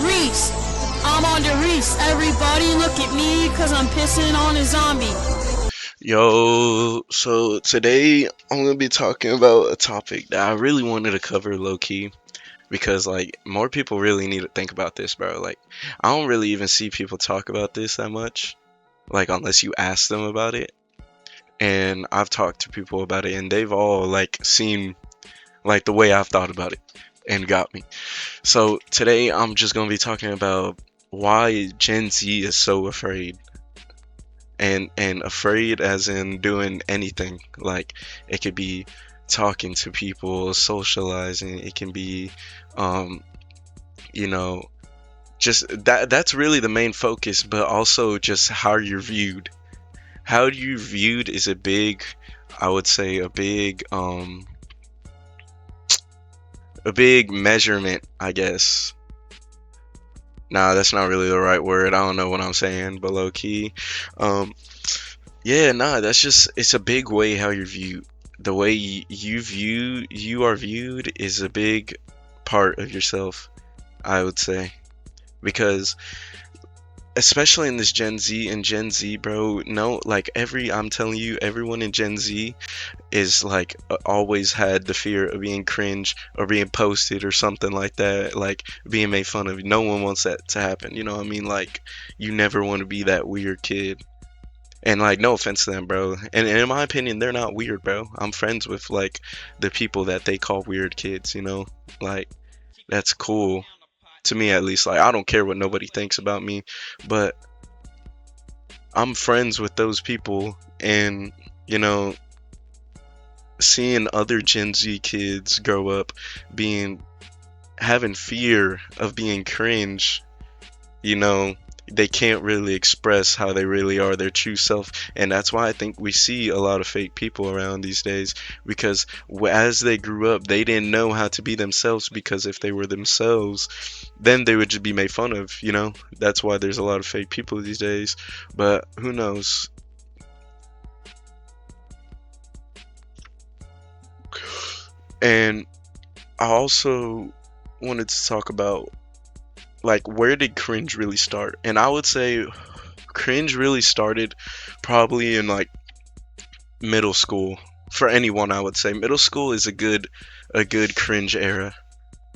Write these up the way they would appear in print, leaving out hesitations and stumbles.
Reese. I'm on the Reese. Everybody look at me cause I'm pissing on a zombie. Yo, so today I'm gonna be talking about a topic that I really wanted to cover low key because like more people really need to think about this, bro. Like I don't really even see people talk about this that much, like unless you ask them about it. And I've talked to people about it and they've all like seen like the way I've thought about it and got me. So today I'm just gonna be talking about why Gen Z is so afraid and afraid as in doing anything. Like it could be talking to people, socializing, it can be um you know just that's really the main focus, but also just how you're viewed. How you viewed is a big, I would say a big measurement, I guess. Nah, that's not really the right word. I don't know what I'm saying, but low key. Um, Yeah, nah, that's just it's a big way how you're viewed. The way you are viewed is a big part of yourself, I would say. Because especially in this Gen Z and Gen Z, bro, no, like I'm telling you, everyone in Gen Z is like always had the fear of being cringe or being posted or something like that, like being made fun of. No one wants that to happen, you know what I mean? Like you never want to be that weird kid. And like, no offense to them, bro. And in my opinion, they're not weird, bro. I'm friends with like the people that they call weird kids, you know? Like, that's cool. To me at least. Like, I don't care what nobody thinks about me, but I'm friends with those people and, you know, seeing other Gen Z kids grow up being having fear of being cringe, you know, they can't really express how they really are, their true self. And that's why I think we see a lot of fake people around these days because as they grew up, they didn't know how to be themselves because if they were themselves, then they would just be made fun of, you know? That's why there's a lot of fake people these days. But who knows? And I also wanted to talk about like where did cringe really start? And I would say cringe really started probably in like middle school. For anyone, I would say middle school is a good cringe era.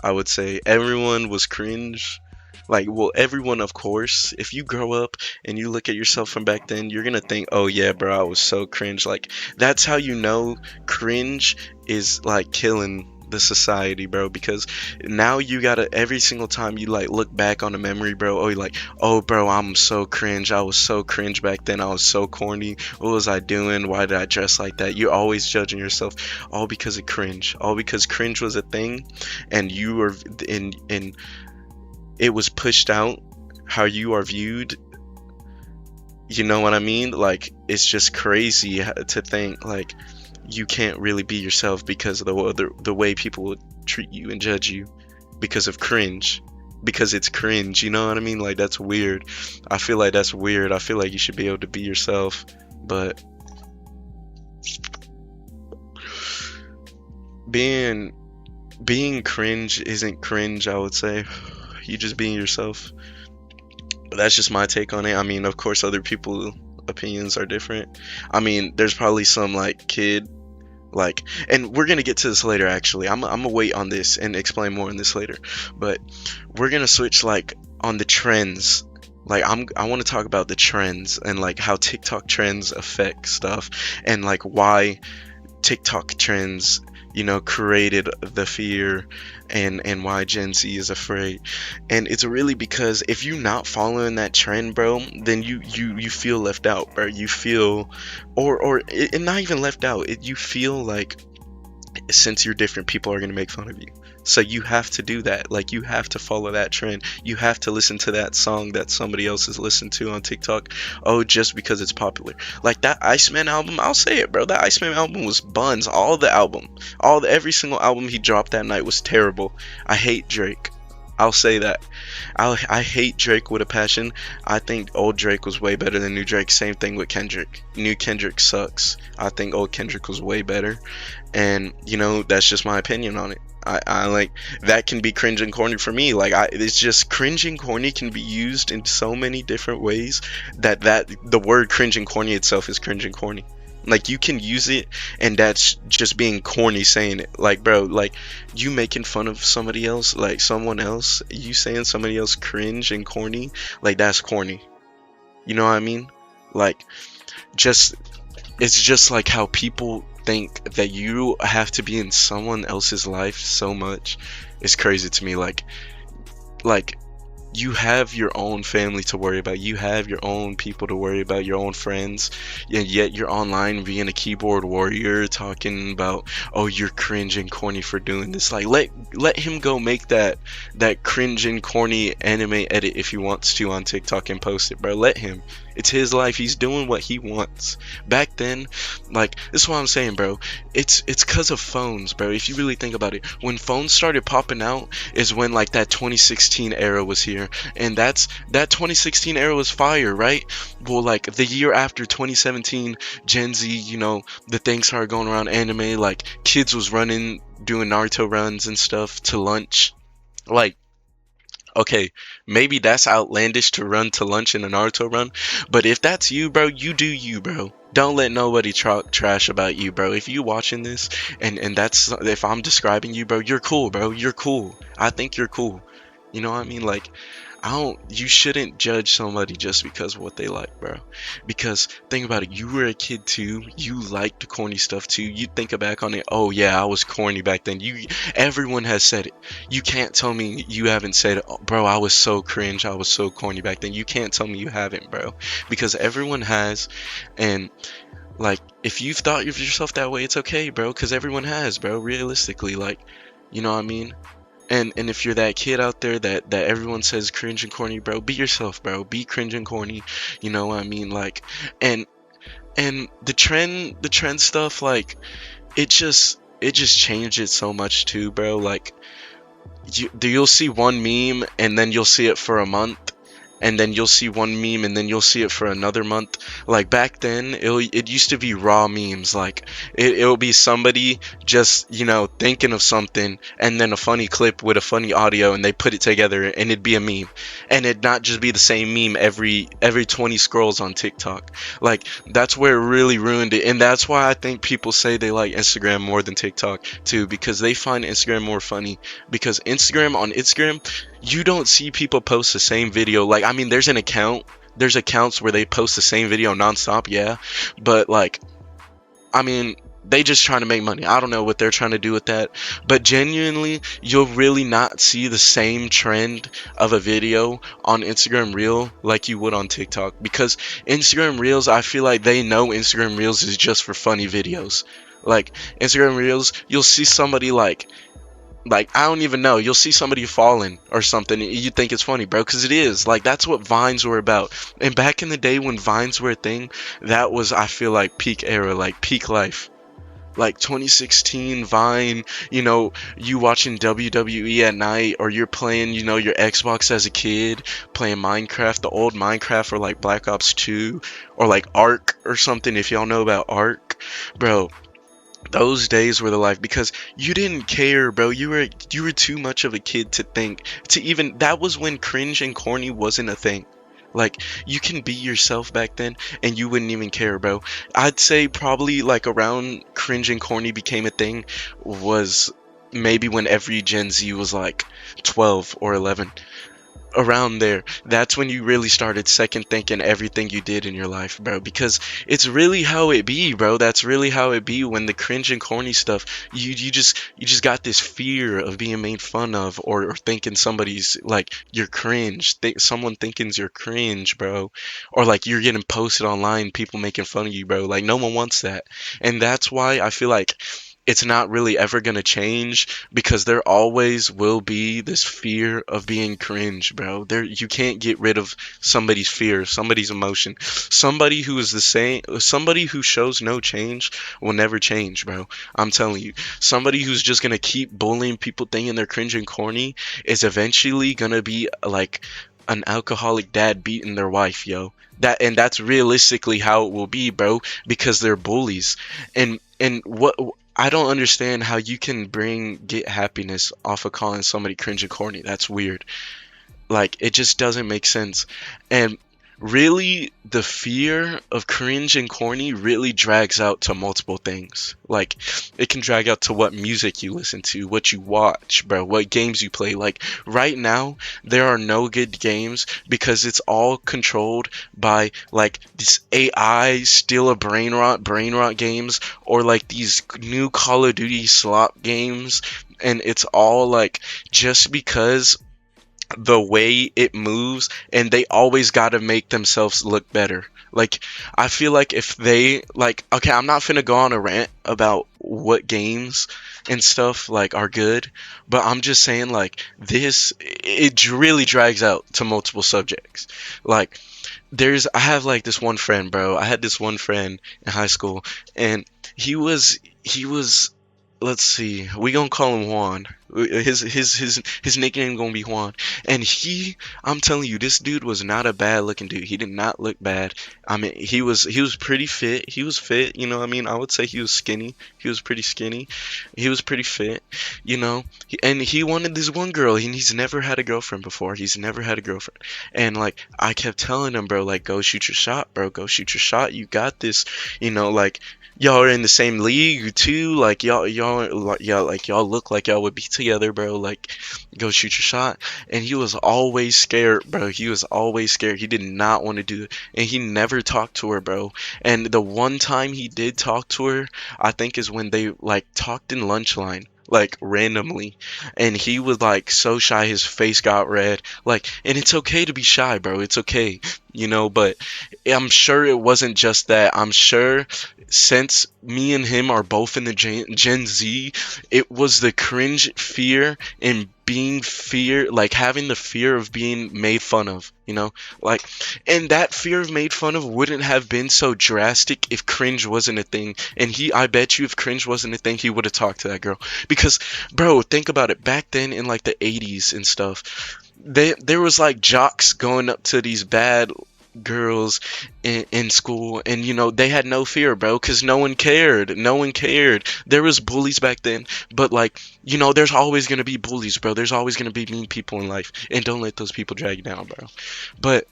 I would say everyone was cringe. Like, well, everyone, of course. If you grow up and you look at yourself from back then, you're gonna think, "Oh yeah, bro, I was so cringe." Like, that's how you know cringe is like killing the society, bro. Because now you gotta every single time you like look back on a memory, bro. Oh, you're like, "Oh, bro, I'm so cringe. I was so cringe back then. I was so corny. What was I doing? Why did I dress like that?" You're always judging yourself, all because of cringe. All because cringe was a thing, and you were in it was pushed out how you are viewed. You know what I mean? Like it's just crazy to think like you can't really be yourself because of the way people would treat you and judge you because of cringe, because it's cringe. You know what I mean? Like that's weird. I feel like that's weird. I feel like you should be able to be yourself, but being being cringe isn't cringe, I would say. You just being yourself. But that's just my take on it. I mean, of course, other people' opinions are different. I mean, there's probably some like kid, like, and we're gonna get to this later. Actually, I'm gonna wait on this and explain more on this later. But we're gonna switch like on the trends. Like I want to talk about the trends and like how TikTok trends affect stuff and like why TikTok trends, created the fear and why Gen Z is afraid. And it's really because if you're not following that trend, bro, then you feel left out, bro. You feel and not even left out. You feel like since you're different, people are going to make fun of you. So you have to do that. Like you have to follow that trend. You have to listen to that song that somebody else has listened to on TikTok. Oh, just because it's popular. Like that Iceman album, I'll say it, bro. That Iceman album was buns. Every single album he dropped that night was terrible. I hate Drake. I'll say that. I hate Drake with a passion. I think old Drake was way better than new Drake. Same thing with Kendrick. New Kendrick sucks. I think old Kendrick was way better. And, that's just my opinion on it. I like that can be cringe and corny for me. Like it's just cringe and corny can be used in so many different ways that the word cringe and corny itself is cringe and corny. Like you can use it and that's just being corny saying it. Like bro, like you making fun of somebody else, like someone else, you saying somebody else cringe and corny, like that's corny. You know what I mean? Like just it's just like how people think that you have to be in someone else's life so much. It's crazy to me. Like you have your own family to worry about. You have your own people to worry about, your own friends. And yet you're online being a keyboard warrior talking about, oh, you're cringe and corny for doing this. Like let him go make that cringe and corny anime edit if he wants to on TikTok and post it, bro. Let him. It's his life. He's doing what he wants. Back then, like this is what I'm saying, bro. It's cause of phones, bro. If you really think about it, when phones started popping out is when like that 2016 era was here, and that 2016 era was fire, right? Well, like the year after 2017, Gen Z, you know, the things started going around anime. Like kids was running, doing Naruto runs and stuff to lunch, like. Okay, maybe that's outlandish to run to lunch in a Naruto run, but if that's you, bro, you do you, bro. Don't let nobody talk trash about you, bro. If you watching this and that's if I'm describing you, bro, you're cool, bro. You're cool. I think you're cool. You know what I mean? Like I don't you shouldn't judge somebody just because of what they like, bro. Because think about it, you were a kid too. You liked corny stuff too. You think back on it, oh yeah, I was corny back then. Everyone has said it. You can't tell me you haven't said, oh, bro, I was so cringe, I was so corny back then. You can't tell me you haven't, bro. Because everyone has, and like if you've thought of yourself that way, it's okay, bro, because everyone has, bro, realistically, like, you know what I mean? And if you're that kid out there that everyone says cringe and corny, bro, be yourself, bro. Be cringe and corny. You know what I mean? Like, and the trend stuff, like, it just changed it so much too, bro. Like, you'll see one meme and then you'll see it for a month, and then you'll see one meme and then you'll see it for another month. Like back then, it used to be raw memes. Like it'll be somebody just, you know, thinking of something and then a funny clip with a funny audio and they put it together and it'd be a meme. And it'd not just be the same meme every 20 scrolls on TikTok. Like that's where it really ruined it. And that's why I think people say they like Instagram more than TikTok too, because they find Instagram more funny. Because on Instagram, you don't see people post the same video. Like, I mean, there's accounts where they post the same video nonstop, yeah, but like, I mean, they just trying to make money. I don't know what they're trying to do with that, but genuinely, you'll really not see the same trend of a video on Instagram Reel like you would on TikTok, because Instagram Reels, I feel like they know Instagram Reels is just for funny videos. Like Instagram Reels, you'll see somebody like I don't even know. You'll see somebody falling or something. You think it's funny, bro, because it is. Like that's what Vines were about. And back in the day when Vines were a thing, that was, I feel like, peak era, like peak life. Like 2016 Vine, you know, you watching WWE at night, or you're playing, you know, your Xbox as a kid, playing Minecraft, the old Minecraft, or like Black Ops 2, or like Ark or something. If y'all know about Ark, bro, those days were the life, because you didn't care, bro. You were too much of a kid to think to even, that was when cringe and corny wasn't a thing. Like you can be yourself back then and you wouldn't even care, bro. I'd say probably like around cringe and corny became a thing was maybe when every Gen Z was like 12 or 11, around there. That's when you really started second thinking everything you did in your life, bro, because it's really how it be, bro. That's really how it be. When the cringe and corny stuff, you just got this fear of being made fun of, or thinking somebody's like you're cringe, someone thinking's you're cringe, bro, or like you're getting posted online, people making fun of you, bro. Like no one wants that. And that's why I feel like it's not really ever going to change, because there always will be this fear of being cringe, bro. You can't get rid of somebody's fear, somebody's emotion. Somebody who is the same, somebody who shows no change will never change, bro. I'm telling you. Somebody who's just going to keep bullying people thinking they're cringe and corny is eventually going to be like an alcoholic dad beating their wife, yo. That's realistically how it will be, bro, because they're bullies. And what I don't understand how you can get happiness off of calling somebody cringe and corny. That's weird. Like, it just doesn't make sense. And really, the fear of cringe and corny really drags out to multiple things. Like, it can drag out to what music you listen to, what you watch, bro, what games you play. Like, right now, there are no good games because it's all controlled by, like, this AI, still a brain rot games, or like these new Call of Duty slot games. And it's all like just because the way it moves, and they always got to make themselves look better. Like, I feel like if they, like, okay, I'm not finna go on a rant about what games and stuff like are good, but I'm just saying, like, this, it really drags out to multiple subjects. Like, I have like this one friend, bro. I had this one friend in high school, and he was let's see, we gonna call him Juan. His nickname gonna be Juan. And I'm telling you, this dude was not a bad looking dude. He did not look bad. I mean, he was pretty fit. He was fit, you know what I mean? I would say he was skinny. He was pretty skinny. He was pretty fit, you know. And he wanted this one girl, and he's never had a girlfriend before. He's never had a girlfriend. And like, I kept telling him, bro, like, go shoot your shot, bro. Go shoot your shot. You got this, like, y'all are in the same league too. Like, y'all look like y'all would be together, bro. Like, go shoot your shot. And he was always scared, bro. He was always scared. He did not want to do it, and he never talked to her, bro. And the one time he did talk to her, I think is when they like talked in lunch line, like randomly, and he was like so shy, his face got red. Like, and it's okay to be shy, bro. It's okay, but I'm sure it wasn't just that. I'm sure since me and him are both in the Gen Z, it was the cringe fear and like having the fear of being made fun of, like, and that fear of made fun of wouldn't have been so drastic if cringe wasn't a thing. And I bet you if cringe wasn't a thing, he would have talked to that girl. Because, bro, think about it. Back then in like the 80s and stuff, there was like jocks going up to these bad girls in school, and they had no fear, bro, because no one cared. There was bullies back then, but like, there's always gonna be bullies, bro. There's always gonna be mean people in life, and don't let those people drag you down, bro. But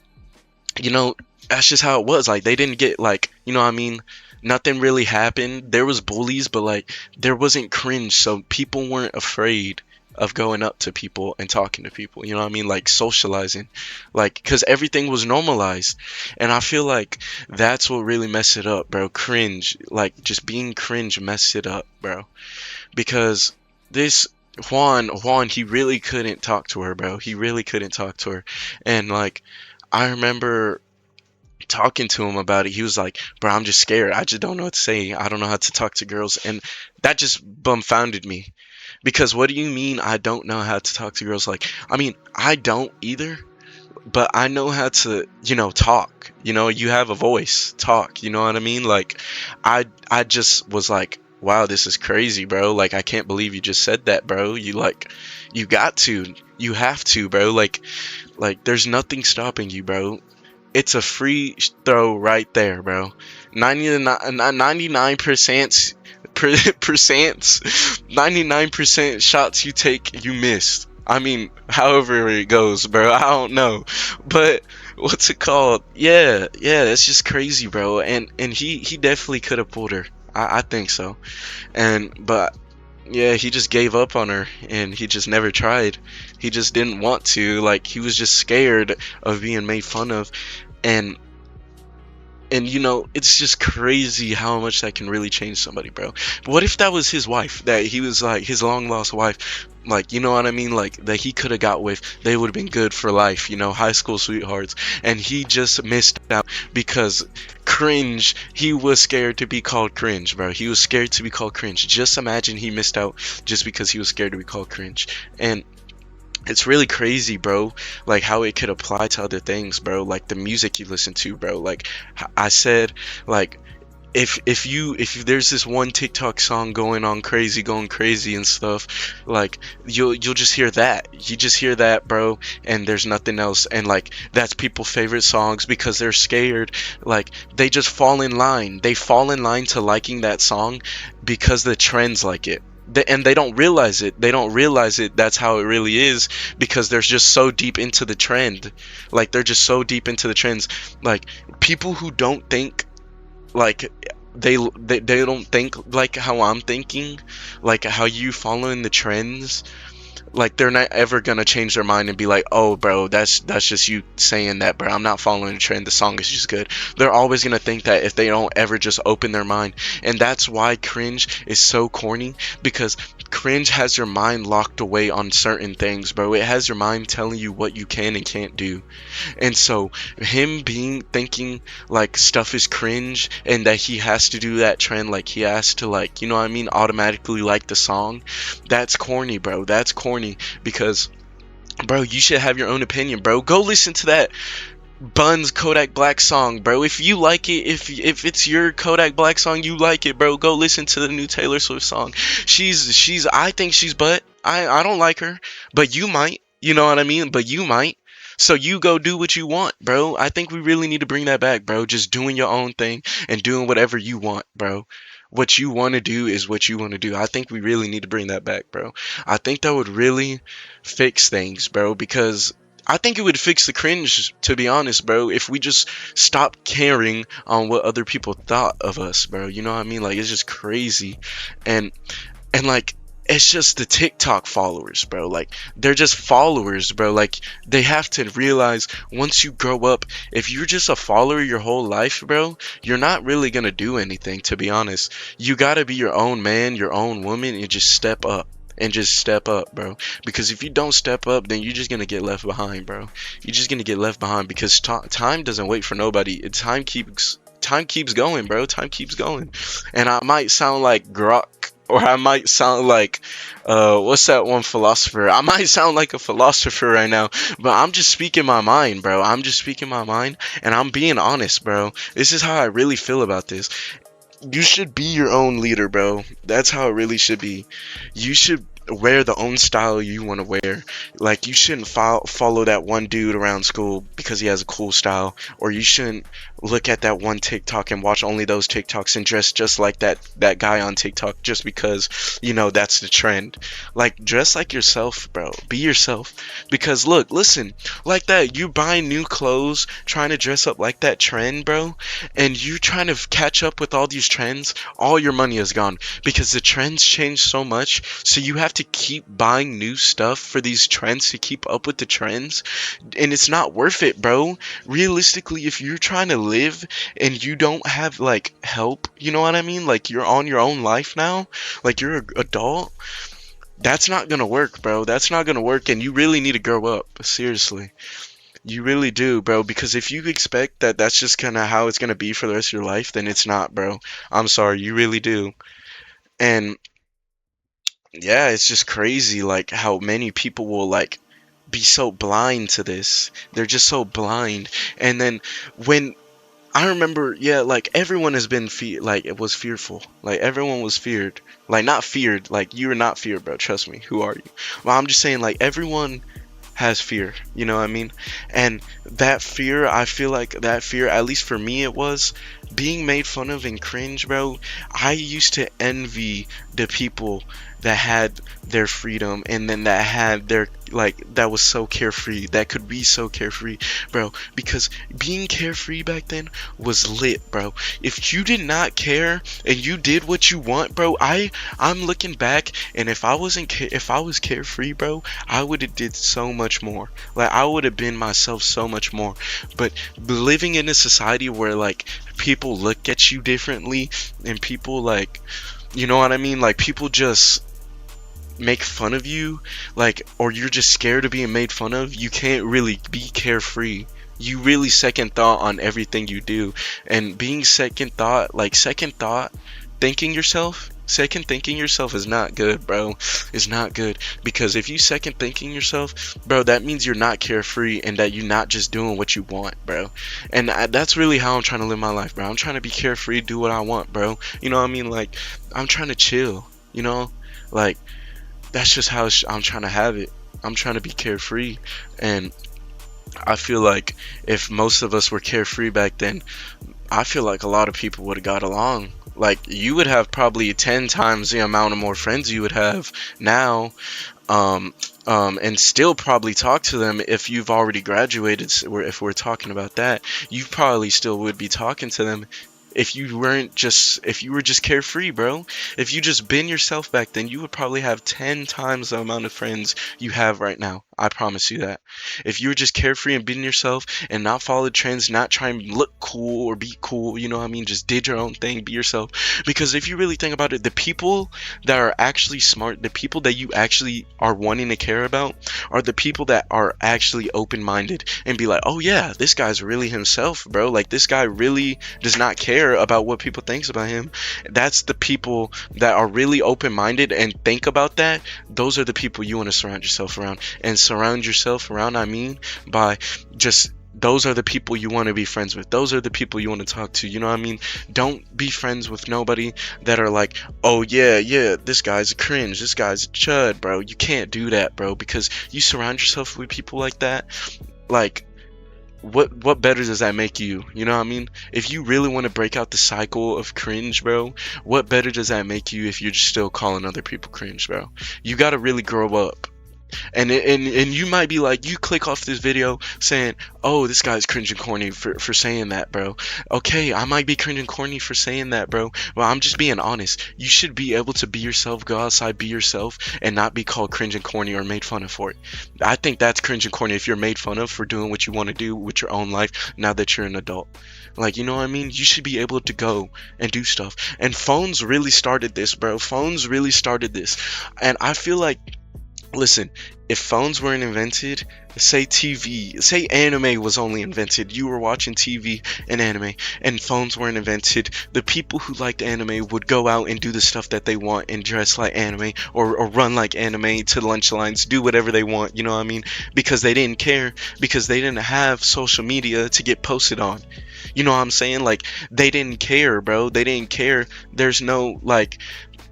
that's just how it was. Like, they didn't get, like, what I mean, nothing really happened. There was bullies, but like, there wasn't cringe, so people weren't afraid of going up to people and talking to people, what I mean, like socializing, like, because everything was normalized. And I feel like that's what really messed it up, bro. Cringe, like, just being cringe messed it up, bro, because this Juan, he really couldn't talk to her, bro. He really couldn't talk to her. And like, I remember talking to him about it. He was like, bro, I'm just scared. I just don't know what to say. I don't know how to talk to girls. And that just bumfounded me. Because what do you mean I don't know how to talk to girls? Like, I mean, I don't either, but I know how to, talk. You have a voice, talk, you know what I mean? Like, I just was like, wow, this is crazy, bro. Like, I can't believe you just said that, bro. You got to, you have to, bro. Like, there's nothing stopping you, bro. It's a free throw right there, bro. 99% 99% shots you take, you missed. I mean, however it goes, bro. I don't know. But what's it called? Yeah, that's just crazy, bro. And he definitely could have pulled her. I think so. But yeah, he just gave up on her, and he just never tried. He just didn't want to. Like, he was just scared of being made fun of. And it's just crazy how much that can really change somebody, bro. But what if that was his wife? That he was like his long lost wife? Like, you know what I mean? Like, that he could have got with. They would have been good for life, high school sweethearts. And he just missed out because cringe. He was scared to be called cringe, bro. He was scared to be called cringe. Just imagine he missed out just because he was scared to be called cringe. And it's really crazy, bro, like how it could apply to other things, bro, like the music you listen to, bro. Like I said, like, if there's this one TikTok song going crazy and stuff, like you'll just hear that. You just hear that, bro, and there's nothing else. And like that's people's favorite songs because they're scared. Like they just fall in line. They fall in line to liking that song because the trends like it. And they don't realize it. They don't realize it. That's how it really is because they're just so deep into the trend. Like they're just so deep into the trends. Like people who don't think like they don't think like how I'm thinking, like how you following the trends, like they're not ever gonna change their mind and be like, oh bro, that's just you saying that, bro, I'm not following the trend, the song is just good. They're always gonna think that if they don't ever just open their mind. And that's why cringe is so corny, because cringe has your mind locked away on certain things, bro. It has your mind telling you what you can and can't do. And so him being thinking like stuff is cringe and that he has to do that trend, like he has to, like, you know what I mean, automatically like the song, that's corny, bro. That's corny because, bro, you should have your own opinion, bro. Go listen to that Buns Kodak Black song, bro. If you like it, if it's your Kodak Black song, you like it, bro. Go listen to the new Taylor Swift song. She's I think she's butt. I don't like her, but you might. You know what I mean? But you might. So you go do what you want, bro. I think we really need to bring that back, bro. Just doing your own thing and doing whatever you want, bro. What you want to do is what you want to do. I think we really need to bring that back, bro. I think that would really fix things, bro, because I think it would fix the cringe, to be honest, bro, if we just stopped caring on what other people thought of us, bro. You know what I mean? Like, it's just crazy. And like, it's just the TikTok followers, bro. Like, they're just followers, bro. Like, they have to realize once you grow up, if you're just a follower your whole life, bro, you're not really gonna do anything, to be honest. You gotta be your own man, your own woman, and just step up. And just step up, bro. Because if you don't step up, then you're just gonna get left behind, bro. You're just gonna get left behind because time doesn't wait for nobody. Time keeps going, bro. Time keeps going. And I might sound like Grok, or I might sound like what's that one philosopher? I might sound like a philosopher right now, but I'm just speaking my mind, bro. I'm just speaking my mind, and I'm being honest, bro. This is how I really feel about this. You should be your own leader, bro. That's how it really should be. You should wear the own style you want to wear. Like, you shouldn't follow that one dude around school because he has a cool style, or you shouldn't look at that one TikTok and watch only those TikToks and dress just like that guy on TikTok just because, you know, that's the trend. Like, dress like yourself, bro. Be yourself. Because look, listen, like that, you buying new clothes, trying to dress up like that trend, bro, and you trying to catch up with all these trends, all your money is gone because the trends change so much. So you have to keep buying new stuff for these trends to keep up with the trends, and it's not worth it, bro. Realistically, if you're trying to live and you don't have like help, you know what I mean, like you're on your own life now, like you're an adult, that's not gonna work, bro. That's not gonna work, and you really need to grow up, seriously. You really do, bro, because if you expect that that's just kind of how it's gonna be for the rest of your life, then it's not, bro. I'm sorry, you really do. And yeah, it's just crazy like how many people will like be so blind to this. They're just so blind. And then when I remember, yeah, like everyone has been like it was fearful. Like everyone was feared. Like not feared, like you're not feared, bro. Trust me. Who are you? Well, I'm just saying like everyone has fear, you know what I mean? And that fear, I feel like that fear, at least for me, it was being made fun of and cringe, bro. I used to envy the people that had their freedom and then that had their, like, that was so carefree, that could be so carefree, bro, because being carefree back then was lit, bro. If you did not care and you did what you want, bro, I'm looking back, and if I was carefree, bro, I would have did so much more. Like, I would have been myself so much more. But living in a society where like people look at you differently and people, like, you know what I mean, like people just make fun of you, like, or you're just scared of being made fun of, you can't really be carefree. You really second thought on everything you do. And being second thought second thinking yourself is not good, bro. It's not good, because if you second thinking yourself, bro, that means you're not carefree and that you're not just doing what you want, bro. And that's really how I'm trying to live my life, bro. I'm trying to be carefree, do what I want, bro. You know what I mean? Like, I'm trying to chill, you know? Like, that's just how I'm trying to have it. I'm trying to be carefree. And I feel like if most of us were carefree back then, I feel like a lot of people would have got along. Like, you would have probably 10 times the amount of more friends you would have now, um, and still probably talk to them if you've already graduated. If we're talking about that, you probably still would be talking to them if you were just carefree, bro. If you just been yourself back then, you would probably have 10 times the amount of friends you have right now. I promise you that. If you were just carefree and being yourself and not follow trends, not try and look cool or be cool, you know what I mean? Just did your own thing, be yourself. Because if you really think about it, the people that are actually smart, the people that you actually are wanting to care about, are the people that are actually open-minded and be like, oh yeah, this guy's really himself, bro. Like, this guy really does not care about what people thinks about him. That's the people that are really open-minded and think about that. Those are the people you want to surround yourself around. And surround yourself around, I mean, by just, those are the people you want to be friends with. Those are the people you want to talk to. You know what I mean? Don't be friends with nobody that are like, oh yeah, this guy's a cringe, this guy's a chud, bro. You can't do that, bro, because you surround yourself with people like that. Like, what better does that make you? You know what I mean? If you really want to break out the cycle of cringe, bro, what better does that make you if you're just still calling other people cringe, bro? You gotta really grow up. And you might be like, you click off this video saying, oh, this guy's cringe and corny for saying that, bro. Okay, I might be cringe and corny for saying that, bro. Well, I'm just being honest. You should be able to be yourself, go outside, be yourself, and not be called cringe and corny or made fun of for it. I think that's cringe and corny if you're made fun of for doing what you want to do with your own life now that you're an adult. Like, you know what I mean? You should be able to go and do stuff. And phones really started this, bro. Phones really started this. And I feel like, listen, if phones weren't invented, say anime was only invented, you were watching TV and anime, and phones weren't invented, the people who liked anime would go out and do the stuff that they want and dress like anime, or run like anime to lunch lines, do whatever they want, you know what I mean? Because they didn't care, because they didn't have social media to get posted on. You know what I'm saying? Like, they didn't care, bro. They didn't care. There's no, like,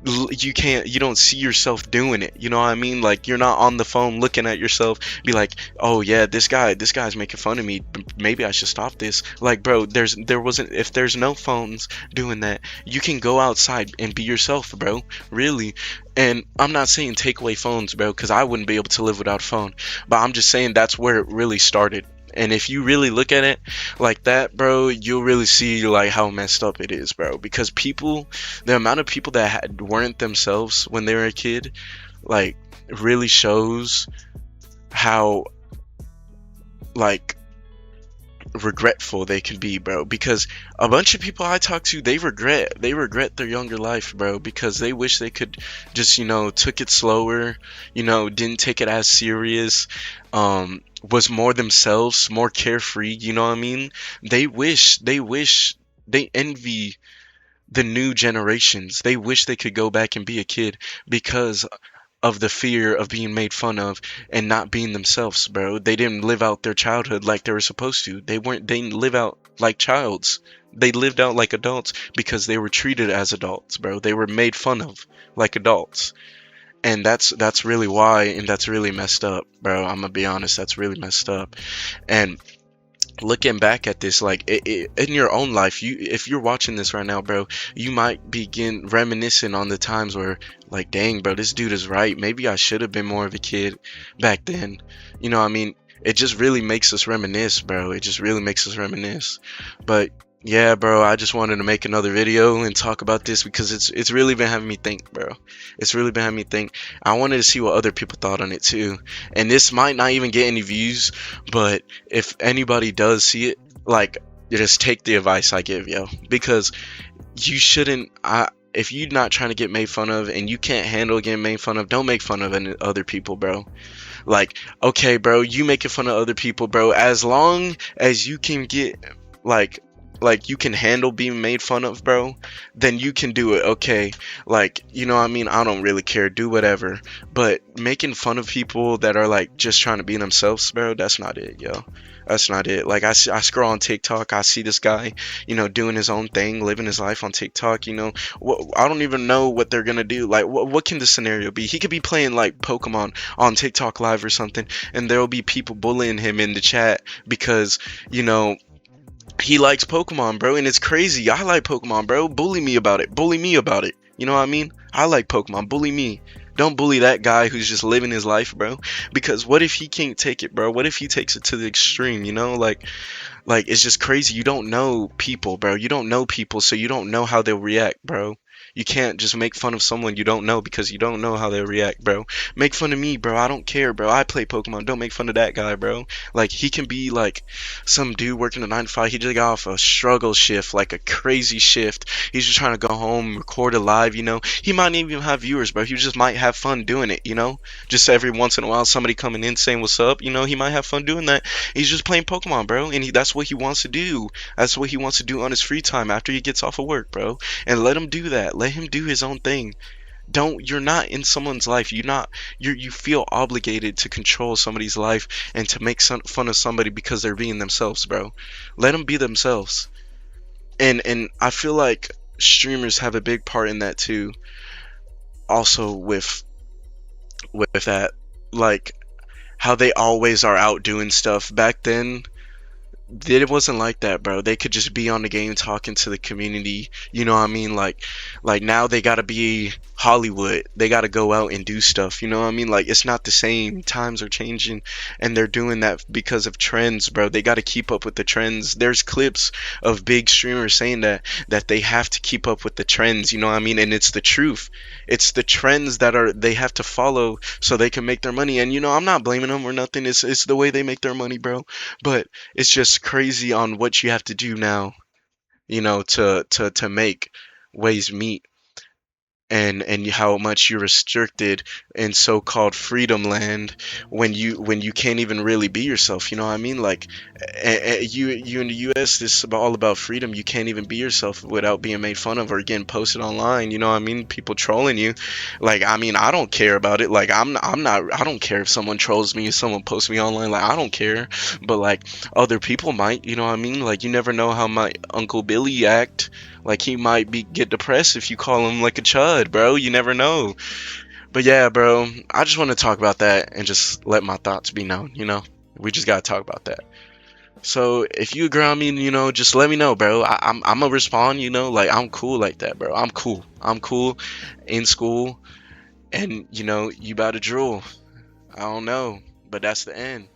you don't see yourself doing it, you know what I mean? Like, you're not on the phone looking at yourself, be like, oh yeah, this guy's making fun of me, maybe I should stop this. Like, bro, if there's no phones doing that, you can go outside and be yourself, bro, really. And I'm not saying take away phones, bro, because I wouldn't be able to live without a phone, but I'm just saying that's where it really started. And if you really look at it like that, bro, you'll really see like how messed up it is, bro. Because the amount of people that weren't themselves when they were a kid, like, really shows how, like, regretful they can be, bro. Because a bunch of people I talk to, they regret their younger life, bro, because they wish they could just, took it slower, didn't take it as serious, was more themselves, more carefree, you know what I mean? They envy the new generations. They wish they could go back and be a kid because of the fear of being made fun of and not being themselves, bro. They didn't live out their childhood like they were supposed to. They didn't live out like childs. They lived out like adults because they were treated as adults, bro. They were made fun of like adults. And that's really why, and that's really messed up, bro. I'm gonna be honest, that's really messed up. And looking back at this, like, in your own life, if you're watching this right now, bro, you might begin reminiscing on the times where, like, dang, bro, this dude is right. Maybe I should have been more of a kid back then. You know what I mean? It just really makes us reminisce, bro. It just really makes us reminisce. But yeah, bro, I just wanted to make another video and talk about this because it's really been having me think, bro. It's really been having me think. I wanted to see what other people thought on it too. And this might not even get any views, but if anybody does see it, like, just take the advice I give, yo. Because you shouldn't, if you're not trying to get made fun of and you can't handle getting made fun of, don't make fun of any other people, bro. Like, okay, bro, you making fun of other people, bro, as long as you can get, like, like you can handle being made fun of, bro, then you can do it. Okay, like, you know what I mean, I don't really care, do whatever. But making fun of people that are like just trying to be themselves, bro, that's not it, yo. That's not it. Like I scroll on TikTok, I see this guy, doing his own thing, living his life on TikTok. I don't even know what they're gonna do. Like, what can the scenario be? He could be playing like Pokemon on TikTok Live or something, and there will be people bullying him in the chat because you know he likes Pokemon, bro, and it's crazy. I like Pokemon, bro. Bully me about it. Bully me about it. You know what I mean? I like Pokemon. Bully me. Don't bully that guy who's just living his life, bro. Because what if he can't take it, bro? What if he takes it to the extreme, like it's just crazy. You don't know people, bro. You don't know people, so you don't know how they'll react, bro. You can't just make fun of someone you don't know because you don't know how they'll react, bro. Make fun of me, bro. I don't care, bro. I play Pokemon. Don't make fun of that guy, bro. Like he can be like some dude working a 9 to 5. He just got off a struggle shift, like a crazy shift. He's just trying to go home, record a live. He might not even have viewers, bro. He just might have fun doing it. Just every once in a while, somebody coming in saying what's up. He might have fun doing that. He's just playing Pokemon, bro, and that's what he wants to do. That's what he wants to do on his free time after he gets off of work, bro. And let him do that. Let him do his own thing. You're not in someone's life. You feel obligated to control somebody's life and to make fun of somebody because they're being themselves, bro. Let them be themselves. And I feel like streamers have a big part in that too. Also with that, like how they always are out doing stuff. Back then, it wasn't like that, bro. They could just be on the game talking to the community. You know what I mean? Like now they gotta be Hollywood. They gotta go out and do stuff. You know what I mean? Like it's not the same. Times are changing, and they're doing that because of trends, bro. They gotta keep up with the trends. There's clips of big streamers saying that they have to keep up with the trends. You know what I mean? And it's the truth. It's the trends that they have to follow so they can make their money. And I'm not blaming them or nothing. It's the way they make their money, bro. But it's just crazy on what you have to do now, to make ways meet, and how much you're restricted in so-called freedom land when you can't even really be yourself. You know what I mean? Like you in the US, this is all about freedom. You can't even be yourself without being made fun of or getting posted online. You know what I mean? People trolling you. Like, I mean, I don't care about it. Like, I'm not, I don't care if someone trolls me, if someone posts me online. Like, I don't care. But like other people might. You know what I mean? Like, you never know how my Uncle Billy act. Like he might get depressed if you call him like a chud, bro. You never know. But yeah, bro, I just want to talk about that and just let my thoughts be known. We just gotta talk about that. So if you agree on me, just let me know, bro. I'm gonna respond. Like I'm cool like that, bro. I'm cool. I'm cool in school, and you about to drool. I don't know, but that's the end.